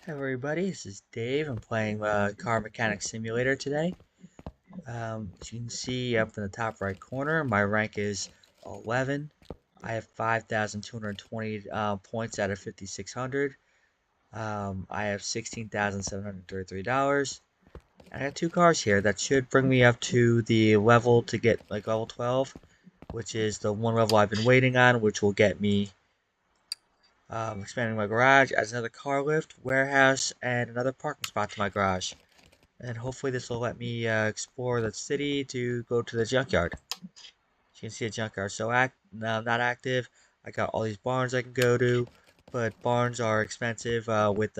Hi everybody, this is Dave. I'm playing Car Mechanic Simulator today. As you can see up in the top right corner, my rank is 11. I have 5,220 points out of 5,600. I have $16,733. And I have two cars here that should bring me up to the level to get like level 12, which is the one level I've been waiting on, which will get me expanding my garage, adds another car lift, warehouse, and another parking spot to my garage. And hopefully this will let me explore the city to go to the junkyard. As you can see, a junkyard so not active. I got all these barns I can go to, but barns are expensive with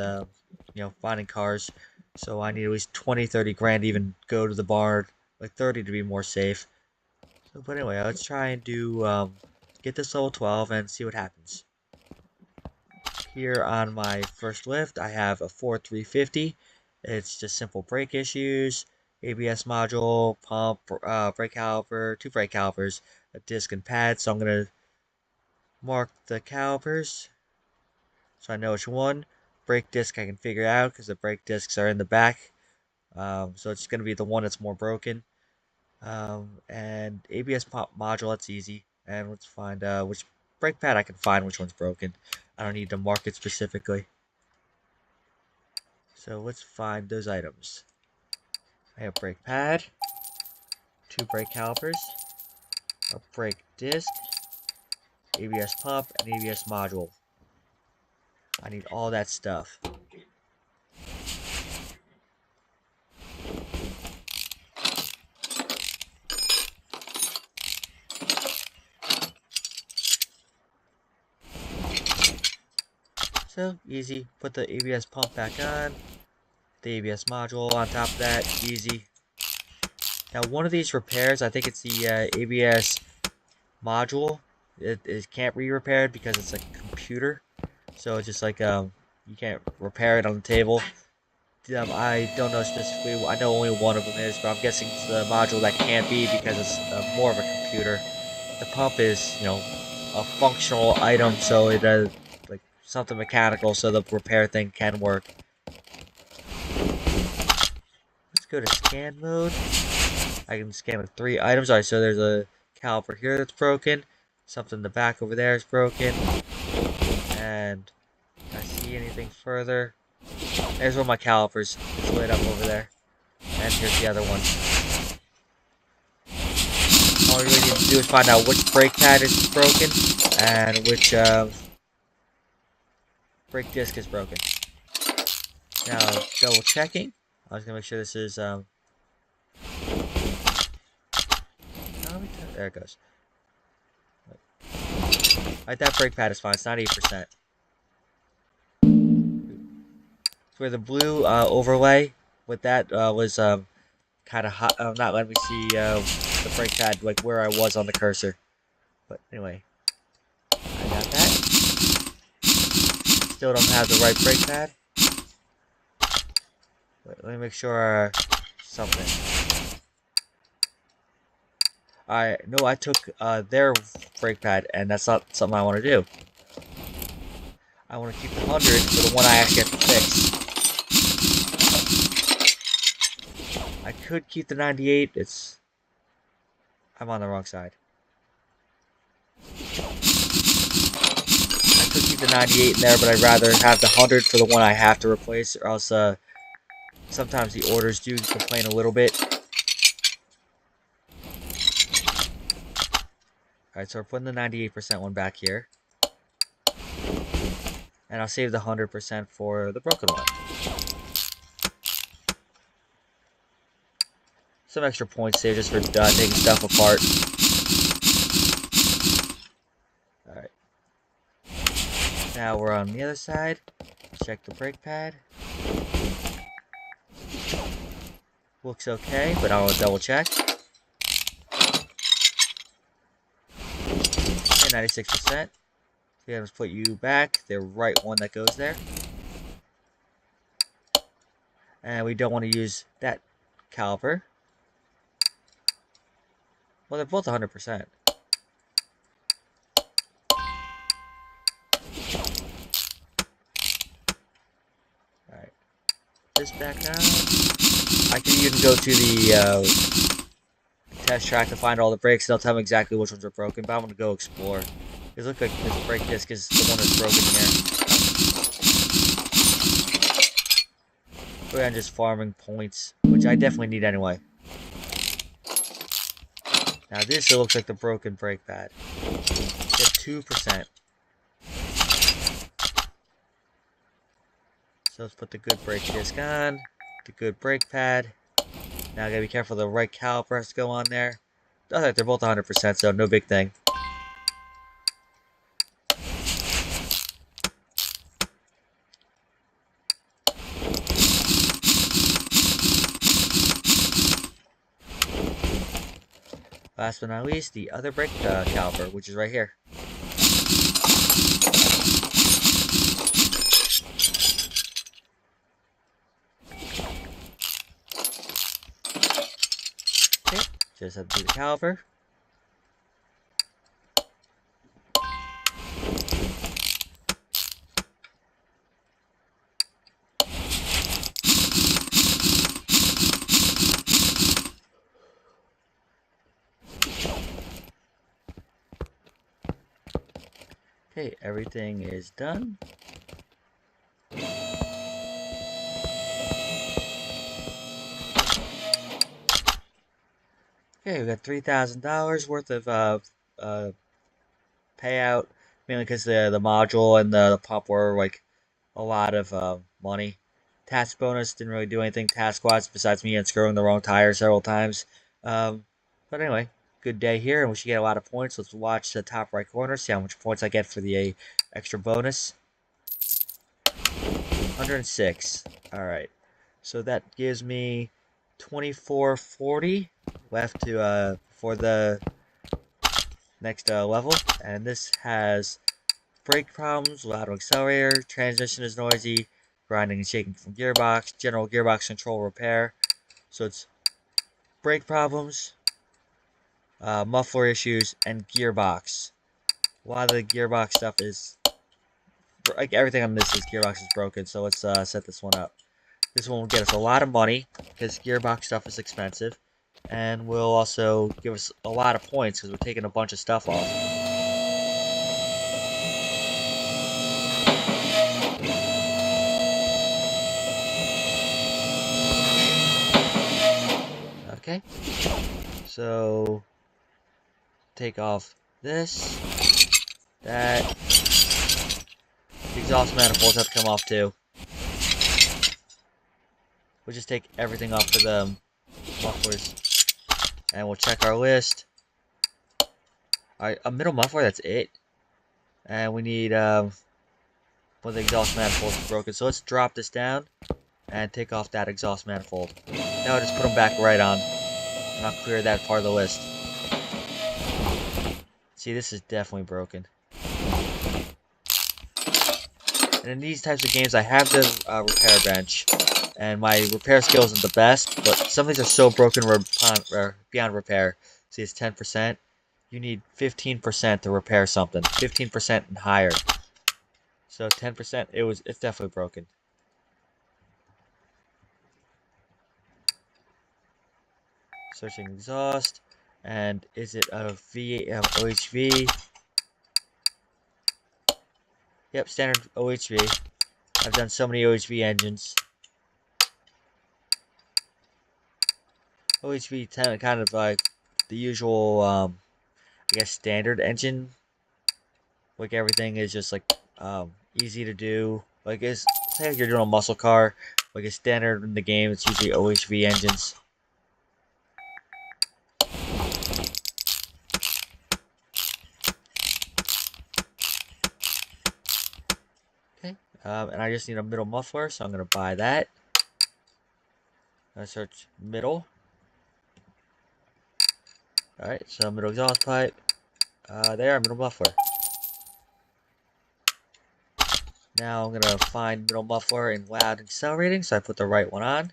finding cars. So I need at least 20, 30 grand to even go to the barn, like 30 to be more safe. So, but anyway, let's try and do get this level 12 and see what happens. Here on my first lift, I have a Ford 350. It's just simple brake issues, ABS module, pump, brake caliper, two brake calipers, a disc and pad. So I'm going to mark the calipers so I know which one. Brake disc I can figure out because the brake discs are in the back. So it's going to be the one that's more broken. And ABS pump module, that's easy. And let's find which brake pad I can find which one's broken. I don't need to mark it specifically. So let's find those items. I have brake pad, two brake calipers, a brake disc, ABS pump, and ABS module. I need all that stuff. So easy. Put the ABS pump back on, the ABS module on top of that, easy. Now one of these repairs, I think it's the ABS module. It can't be repaired because it's a computer. So it's just like you can't repair it on the table. I don't know specifically. I know only one of them is, but I'm guessing it's the module that can't be because it's more of a computer. The pump is, a functional item, so it does like something mechanical, so the repair thing can work. Let's go to scan mode. I can scan with 3 items. Alright, so there's a caliper here that's broken. Something in the back over there is broken. And can I see anything further? There's one of my calipers. It's lit up over there. And here's the other one. All we really need to do is find out which brake pad is broken and which brake disc is broken. Now, double checking. I was gonna make sure this is there it goes. Alright, that brake pad is fine. It's 98%. Where the blue overlay with that was kind of hot, not letting me see the brake pad like where I was on the cursor. But anyway, I got that. Still don't have the right brake pad. Wait, let me make sure something. I took their brake pad, and that's not something I want to do. I want to keep the 100 for the one I actually have to fix. I could keep the 98. I'm on the wrong side. I could keep the 98 in there, but I'd rather have the 100 for the one I have to replace, or else sometimes the orders do complain a little bit. Alright, so we're putting the 98% one back here. And I'll save the 100% for the broken one. Some extra points saved just for taking stuff apart. Alright. Now we're on the other side. Check the brake pad. Looks okay, but I'll double check. Okay, 96%. We have to put you back, the right one that goes there. And we don't want to use that caliper. Well, they're both 100%. Alright. this back on. I can even go to the test track to find all the brakes, and they'll tell me exactly which ones are broken, but I'm going to go explore. It looks like this brake disc is the one that's broken here. We're just farming points, which I definitely need anyway. Now this looks like the broken brake pad. Get 2%. So let's put the good brake disc on, the good brake pad. Now I gotta be careful the right caliper has to go on there. Alright, they're both 100%, so no big thing. Last but not least, the other brake caliper, which is right here. Okay, just have to do the caliper. Okay, everything is done. Okay, we got $3,000 worth of payout, mainly because the module and the pump were like a lot of money. Task bonus didn't really do anything task-wise besides me unscrewing the wrong tire several times. But anyway, good day here, and we should get a lot of points. Let's watch the top right corner, see how much points I get for the extra bonus. 106. Alright, so that gives me 2440 left to for the next level, and this has brake problems, loud accelerator, transmission is noisy, grinding and shaking from gearbox, general gearbox control repair. So it's brake problems, muffler issues, and gearbox. A lot of the gearbox stuff is, like everything on this gearbox is broken, so let's set this one up. This one will get us a lot of money, because gearbox stuff is expensive, and will also give us a lot of points, because we're taking a bunch of stuff off. Okay, so take off this, that, the exhaust manifolds have to come off too. We'll just take everything off for the mufflers, and we'll check our list. Alright, a middle muffler, that's it. And we need, one of the exhaust manifolds is broken, so let's drop this down and take off that exhaust manifold. Now I'll just put them back right on, and I'll clear that part of the list. See, this is definitely broken. And in these types of games, I have the repair bench, and my repair skill isn't the best, but some of these are so broken we're beyond repair. See, it's 10%. You need 15% to repair something. 15% and higher. So 10%, it's definitely broken. Searching exhaust, and is it a OHV? Yep, standard OHV. I've done so many OHV engines. OHV kind of like the usual, I guess, standard engine. Like everything is just like easy to do. Like say you're doing a muscle car, like a standard in the game, it's usually OHV engines. Okay, and I just need a middle muffler, so I'm gonna buy that. I search middle. Alright, so middle exhaust pipe. There, middle muffler. Now I'm gonna find middle muffler in loud accelerating, so I put the right one on.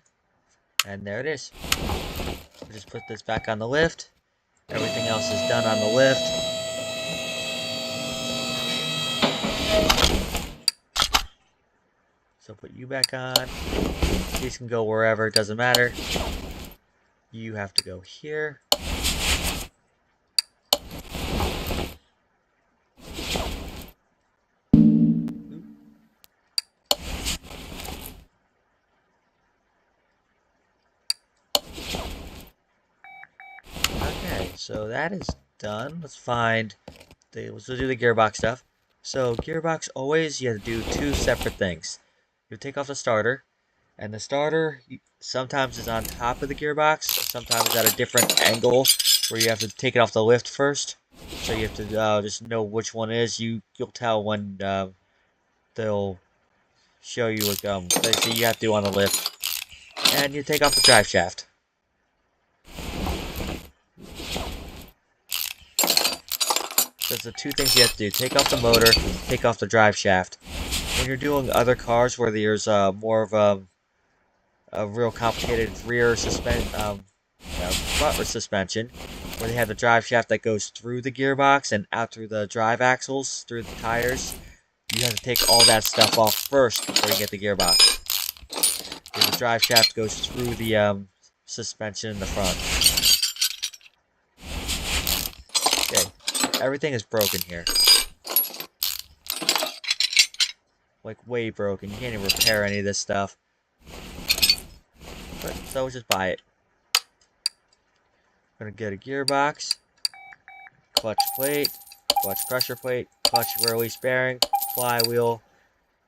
And there it is. We'll just put this back on the lift. Everything else is done on the lift. So put you back on. These can go wherever, it doesn't matter. You have to go here. Okay, so that is done. Let's do the gearbox stuff. So gearbox, always you have to do two separate things. You take off the starter, and the starter sometimes is on top of the gearbox, sometimes at a different angle where you have to take it off the lift first. So you have to just know which one is. You'll tell when they'll show you what you have to do on the lift. And you take off the drive shaft. That's the two things you have to do. Take off the motor, take off the drive shaft. When you're doing other cars where there's more of a real complicated rear front suspension, where they have the drive shaft that goes through the gearbox and out through the drive axles, through the tires, you have to take all that stuff off first before you get the gearbox. Because the drive shaft goes through the suspension in the front. Okay, everything is broken here. Like, way broken. You can't even repair any of this stuff. But, so just buy it. I'm gonna get a gearbox, clutch plate, clutch pressure plate, clutch release bearing, flywheel,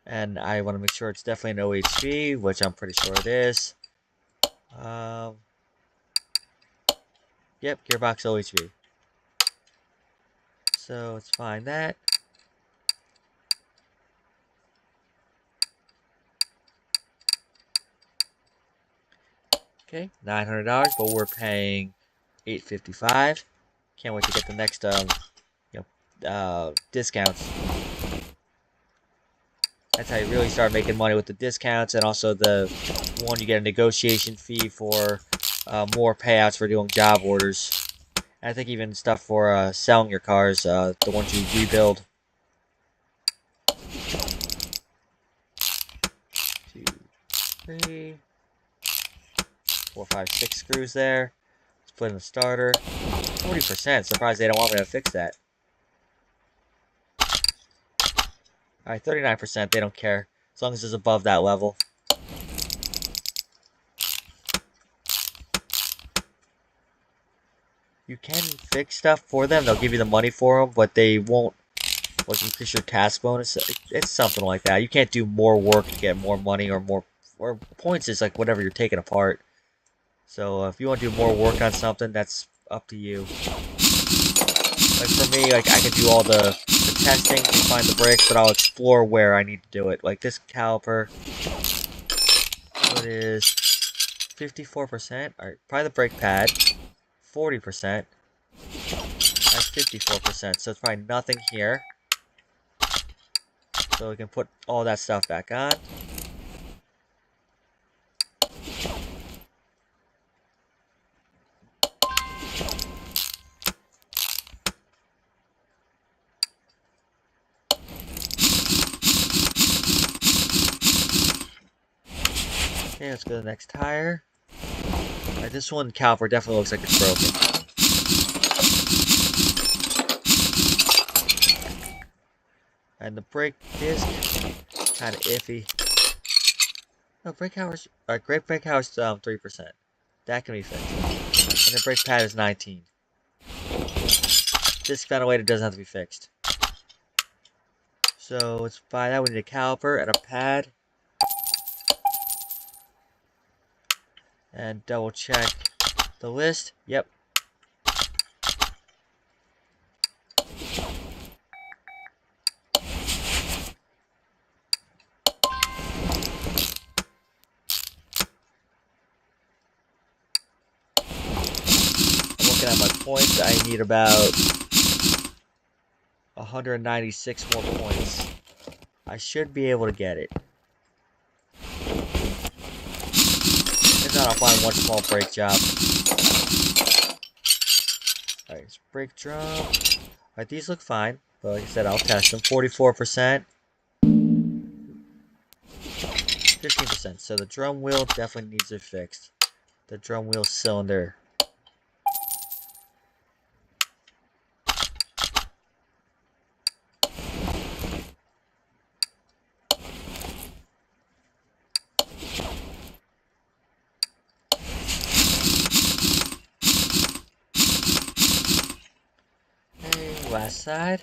and I want to make sure it's definitely an OHV, which I'm pretty sure it is. Yep, gearbox OHV. So let's find that. Okay, $900, but we're paying $855. Can't wait to get the next discounts. That's how you really start making money, with the discounts, and also the one you get a negotiation fee for more payouts for doing job orders. And I think even stuff for selling your cars, the ones you rebuild. 2, 3, 4, 5, 6 screws there. Let's put in the starter. 40%. Surprised they don't want me to fix that. Alright, 39%. They don't care. As long as it's above that level. You can fix stuff for them. They'll give you the money for them, but they won't like increase your task bonus. It's something like that. You can't do more work to get more money or points. Is like whatever you're taking apart. So if you want to do more work on something, that's up to you. Like for me, like I can do all the testing and find the brakes, but I'll explore where I need to do it. Like this caliper, what is 54%? Alright, probably the brake pad. 40%. That's 54%. So it's probably nothing here. So we can put all that stuff back on. Okay, let's go to the next tire. Alright, this one caliper definitely looks like it's broken. And the brake disc, kind of iffy. No, brake hours. Alright, brake hours 3%. That can be fixed. And the brake pad is 19. Disc ventilator doesn't have to be fixed. So let's buy that. We need a caliper and a pad. And double check the list. Yep. I'm looking at my points. I need about 196 more points. I should be able to get it. If not, I'll find one small brake job. Alright, brake drum. Alright, these look fine. But like I said, I'll test them. 44%. 15%. So the drum wheel definitely needs to be fixed. The drum wheel cylinder. Okay, last side.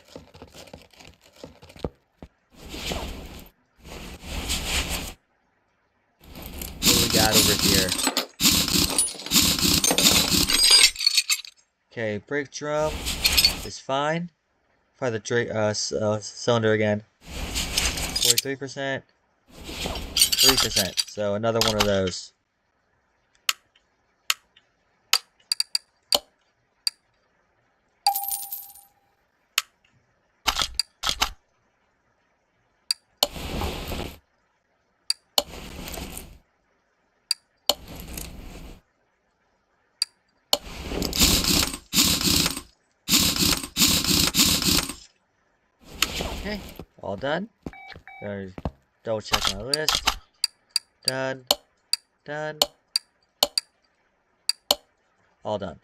What do we got over here? Okay, brake drum is fine. Try the cylinder again. 43%, 3%. So another one of those. Okay, all done. Gonna double check my list. Done. Done. All done.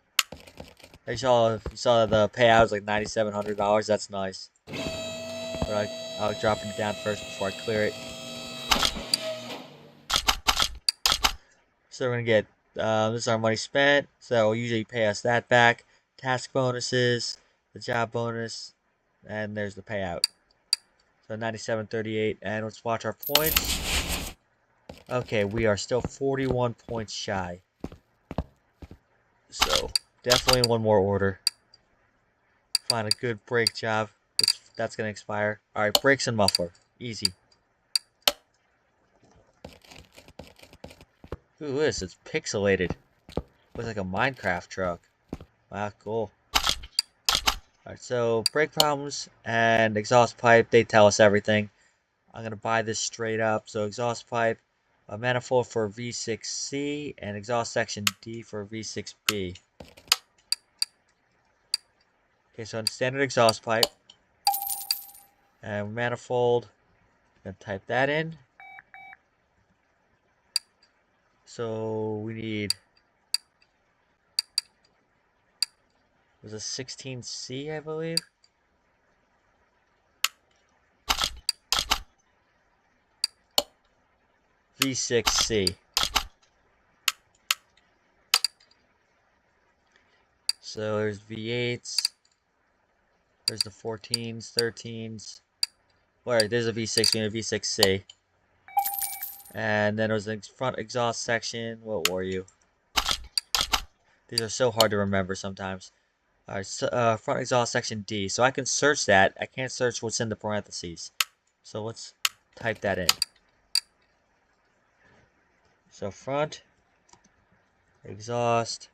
You saw the payout was like $9,700. That's nice. But I'll drop it down first before I clear it. So we're gonna get this is our money spent. So that will usually pay us that back. Task bonuses, the job bonus, and there's the payout. So 97.38, and let's watch our points. Okay, we are still 41 points shy. So definitely one more order. Find a good brake job. That's gonna expire. All right, brakes and muffler, easy. Ooh, this it's pixelated. Looks like a Minecraft truck. Wow, cool. Alright, so brake problems and exhaust pipe, they tell us everything. I'm gonna buy this straight up. So exhaust pipe, a manifold for V6C, and exhaust section D for V6B. Okay, so standard exhaust pipe and manifold. I'm gonna type that in. So we need, was a 16C, I believe. V6C. So there's V8s. There's the 14s, 13s. Alright, there's a V6 and a V6C. And then there's the front exhaust section. What were you? These are so hard to remember sometimes. Alright, so, front exhaust section D. So I can search that. I can't search what's in the parentheses. So let's type that in. So front exhaust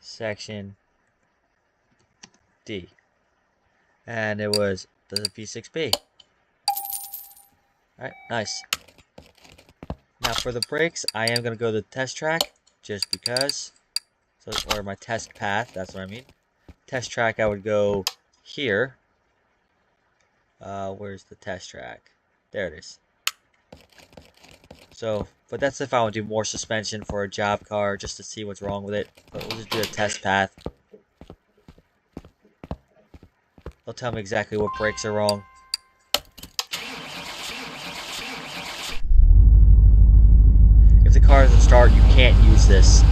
section D. And it was the V6B. Alright, nice. Now for the brakes, I am going to go to the test track, just because. So, or my test path, that's what I mean. Test track, I would go here. Where's the test track? There it is. So, but that's if I want to do more suspension for a job car, just to see what's wrong with it. But we'll just do a test path. They'll tell me exactly what brakes are wrong. If the car doesn't start, you can't use this.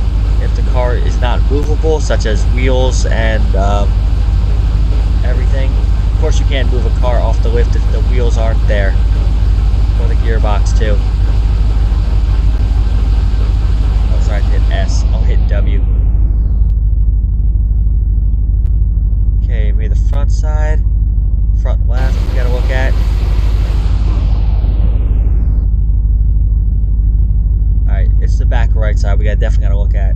If the car is not movable, such as wheels and everything, of course you can't move a car off the lift if the wheels aren't there. Or the gearbox too. Oh, sorry, I hit S. I'll hit W. Okay, maybe the front side, front left, we gotta look at. Alright, it's the back right side we definitely gotta look at.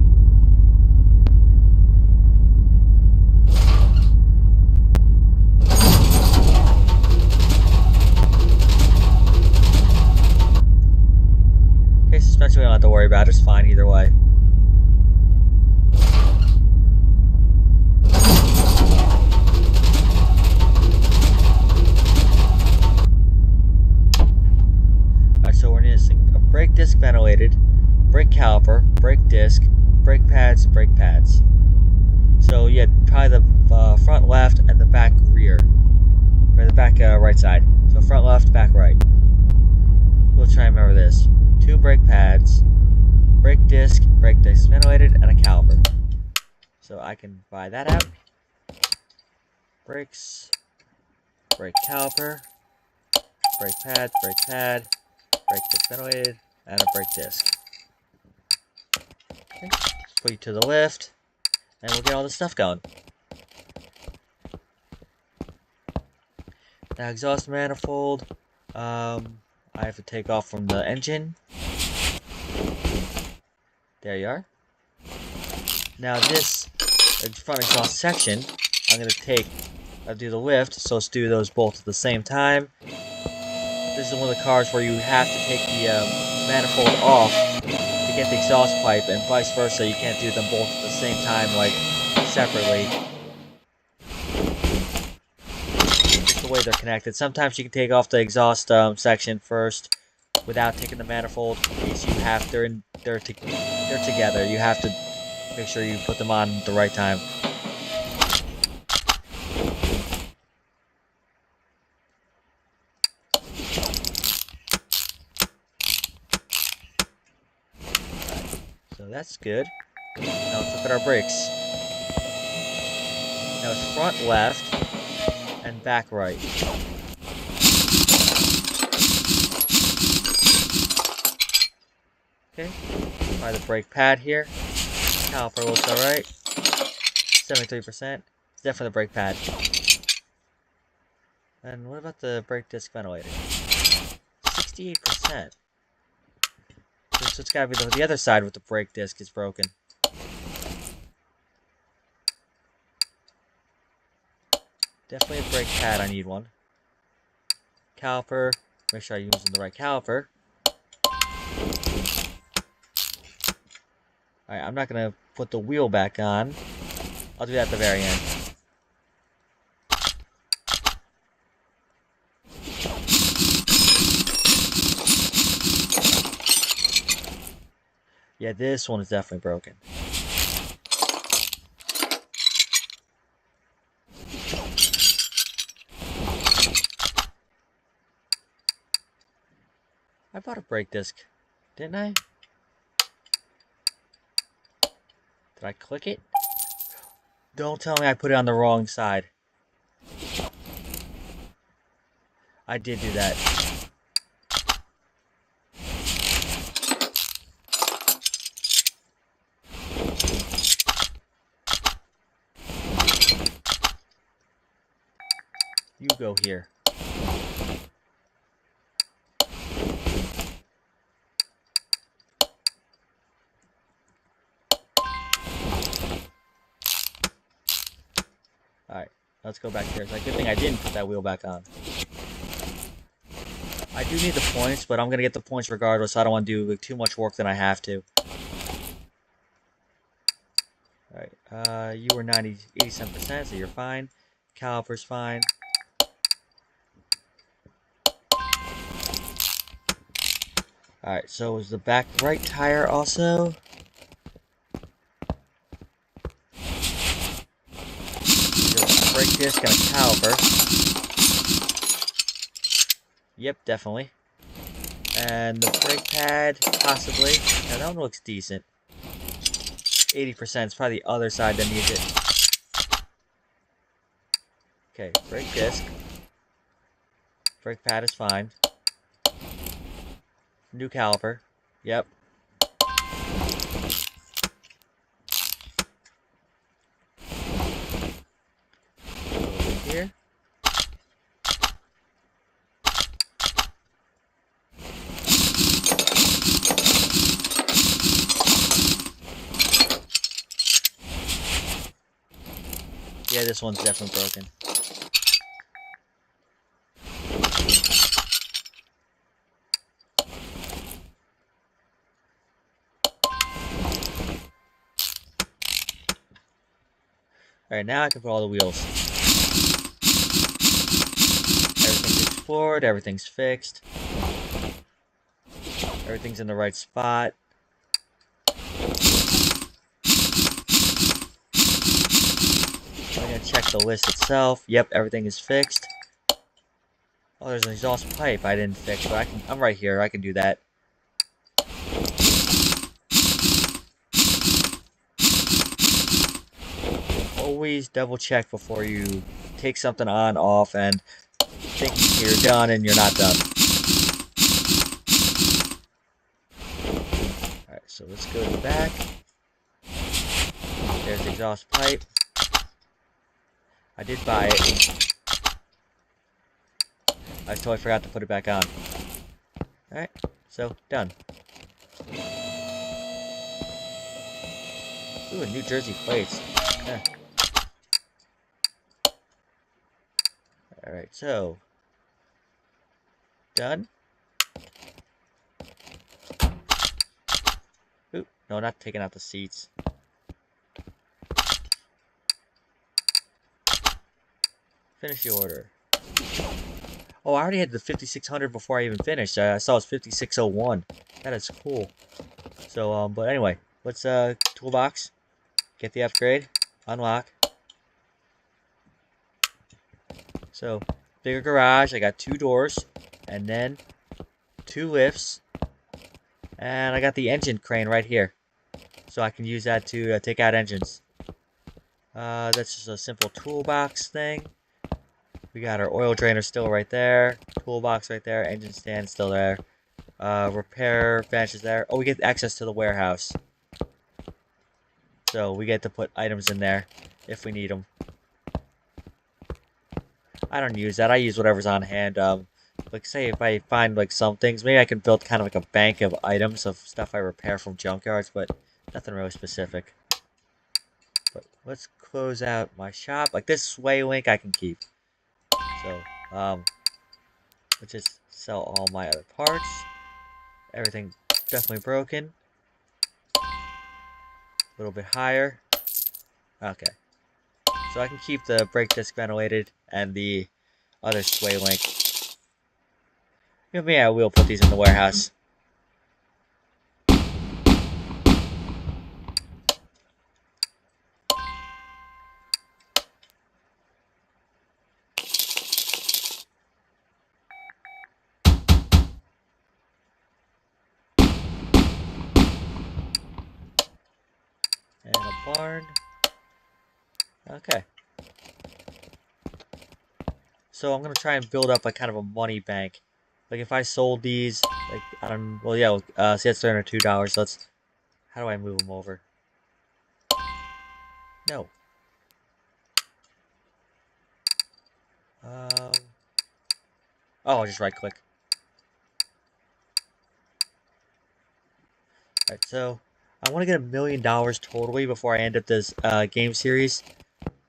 Okay, suspension we don't have to worry about, it's fine either way. Alright, so we're missing a brake disc ventilated, brake caliper, brake disc, brake pads, brake pads. So yeah, probably the front left and the back rear. Or the back right side. So front left, back right. We'll try and remember this. 2 brake pads, brake disc ventilated, and a caliper. So I can buy that out. Brakes, brake caliper, brake pad, brake disc ventilated, and a brake disc. Okay. Put you to the lift, and we'll get all this stuff going. Now exhaust manifold, I have to take off from the engine. There you are. Now this front exhaust section, I'm going to do the lift, so let's do those both at the same time. This is one of the cars where you have to take the manifold off to get the exhaust pipe, and vice versa. You can't do them both at the same time, like separately. Just the way they're connected. Sometimes you can take off the exhaust section first without taking the manifold. These they're together. You have to make sure you put them on at the right time. So that's good. Now let's look at our brakes. Now it's front left and back right. Okay, try the brake pad here. Caliper looks alright. 73%. It's definitely the brake pad. And what about the brake disc ventilator? 68%. So it's gotta be the other side with the brake disc is broken. Definitely a brake pad, I need one. Caliper, make sure I'm using the right caliper. Alright, I'm not gonna put the wheel back on. I'll do that at the very end. Yeah, this one is definitely broken. I bought a brake disc, didn't I? Did I click it? Don't tell me I put it on the wrong side. I did do that. You go here. Alright, let's go back here. It's a good thing I didn't put that wheel back on. I do need the points, but I'm going to get the points regardless. So I don't want to do too much work than I have to. Alright, you were 87%, so you're fine. Caliper's fine. Alright, so was the back right tire also? Brake disc and a caliper. Yep, definitely. And the brake pad, possibly. Now that one looks decent. 80%. It's probably the other side that needs it. Okay, brake disc. Brake pad is fine. New caliper. Yep. Here. Yeah, this one's definitely broken. Alright, now I can put all the wheels. Everything's explored, everything's fixed. Everything's in the right spot. I'm gonna check the list itself. Yep, everything is fixed. Oh, there's an exhaust pipe I didn't fix, but I'm right here. I can do that. Always double check before you take something on, off, and thinking you're done and you're not done. Alright, so let's go to the back. There's the exhaust pipe. I did buy it. I totally forgot to put it back on. Alright, so done. Ooh, New Jersey plates. Yeah. Alright, so done. Ooh, no, not taking out the seats. Finish the order. Oh, I already had the 5600 before I even finished. I saw it was 5601. That is cool. So, but anyway, let's, toolbox. Get the upgrade. Unlock. So, bigger garage. I got 2 doors. And then 2 lifts. And I got the engine crane right here. So I can use that to take out engines. That's just a simple toolbox thing. We got our oil drainer still right there. Toolbox right there. Engine stand still there. Repair bench is there. Oh, we get access to the warehouse. So we get to put items in there if we need them. I don't use that. I use whatever's on hand. Like say if I find like some things, maybe I can build kind of like a bank of items of stuff I repair from junkyards, but nothing really specific. But let's close out my shop. Like this sway link I can keep. So, let's just sell all my other parts. Everything definitely broken. A little bit higher. Okay. So I can keep the brake disc ventilated and the other sway link. Maybe I will put these in the warehouse. And a barn. Okay. So I'm gonna try and build up a kind of a money bank. Like if I sold these, like I don't. Well, yeah. See, that's $302. So let's. How do I move them over? No. Oh, I'll just right click. Alright, so I want to get $1 million totally before I end up this game series.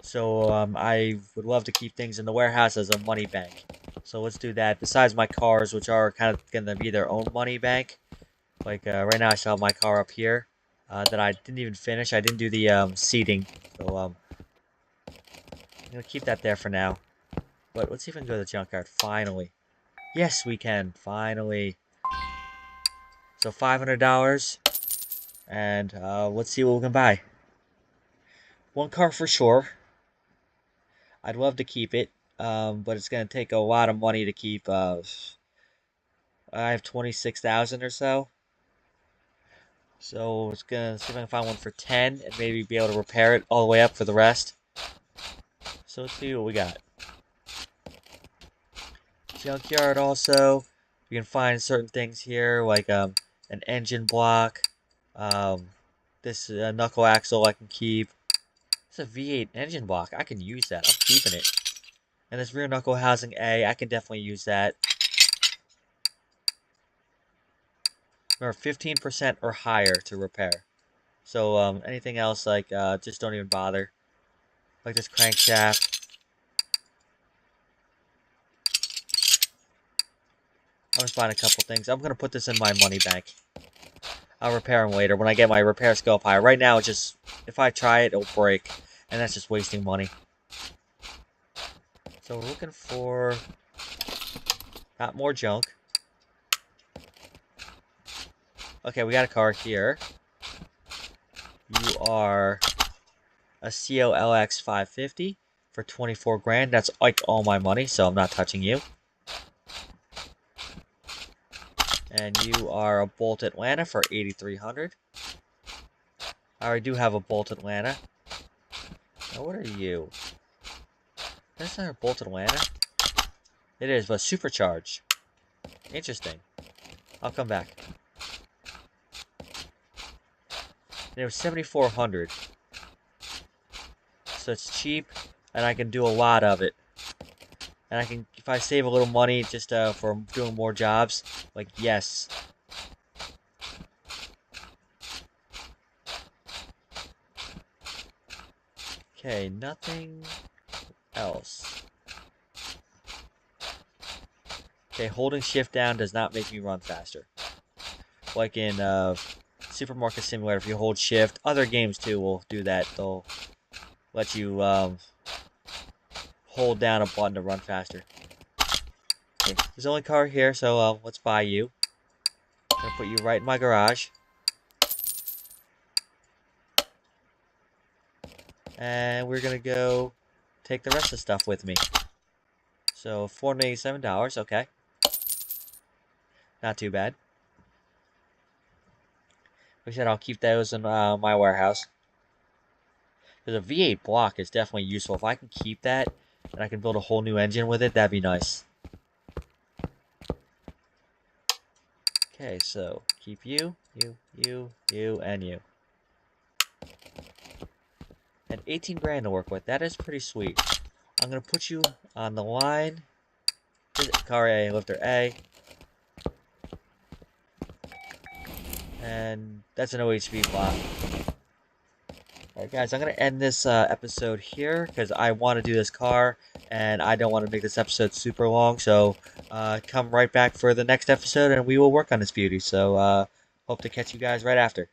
So I would love to keep things in the warehouse as a money bank. So let's do that. Besides my cars, which are kind of going to be their own money bank. Like right now I still have my car up here that I didn't even finish. I didn't do the seating. So I'm going to keep that there for now. But let's see if we can go to the junkyard. Finally. Yes, we can. Finally. So $500. And let's see what we can buy. 1 car for sure. I'd love to keep it, but it's going to take a lot of money to keep. I have 26,000 or so. So it's going to see if I can find one for 10 and maybe be able to repair it all the way up for the rest. So let's see what we got. Junkyard also. You can find certain things here like an engine block. This knuckle axle I can keep. It's a V8 engine block. I can use that. I'm keeping it. And this rear knuckle housing A, I can definitely use that. Remember, 15% or higher to repair. So anything else, like just don't even bother. Like this crankshaft. I'm just buying a couple things. I'm gonna put this in my money bank. I'll repair them later when I get my repair skill up higher. Right now, it's just if I try it, it'll break, and that's just wasting money. So we're looking for not more junk. Okay, we got a car here. You are a COLX 550 for 24 grand. That's like all my money, so I'm not touching you. And you are a Bolt Atlanta for 8,300. I already do have a Bolt Atlanta. Now, what are you? That's not a Bolt Atlanta. It is, but supercharged. Interesting. I'll come back. And it was 7,400. So it's cheap, and I can do a lot of it. And I can, if I save a little money just for doing more jobs, like yes. Okay, nothing else. Okay, holding shift down does not make me run faster. Like in Supermarket Simulator, if you hold shift, other games too will do that. They'll let you hold down a button to run faster. Okay, there's only car here, so let's buy you. I'm gonna put you right in my garage. And we're gonna go take the rest of the stuff with me. So $487, okay. Not too bad. Like I said, I'll keep those in my warehouse. Because a V8 block is definitely useful. If I can keep that, and I can build a whole new engine with it, that'd be nice. Okay, so keep you, and you. And 18 grand to work with. That is pretty sweet. I'm going to put you on the line. Car A, lifter A. And that's an OHV block. Alright guys, I'm going to end this episode here because I want to do this car and I don't want to make this episode super long. So come right back for the next episode and we will work on this beauty. So hope to catch you guys right after.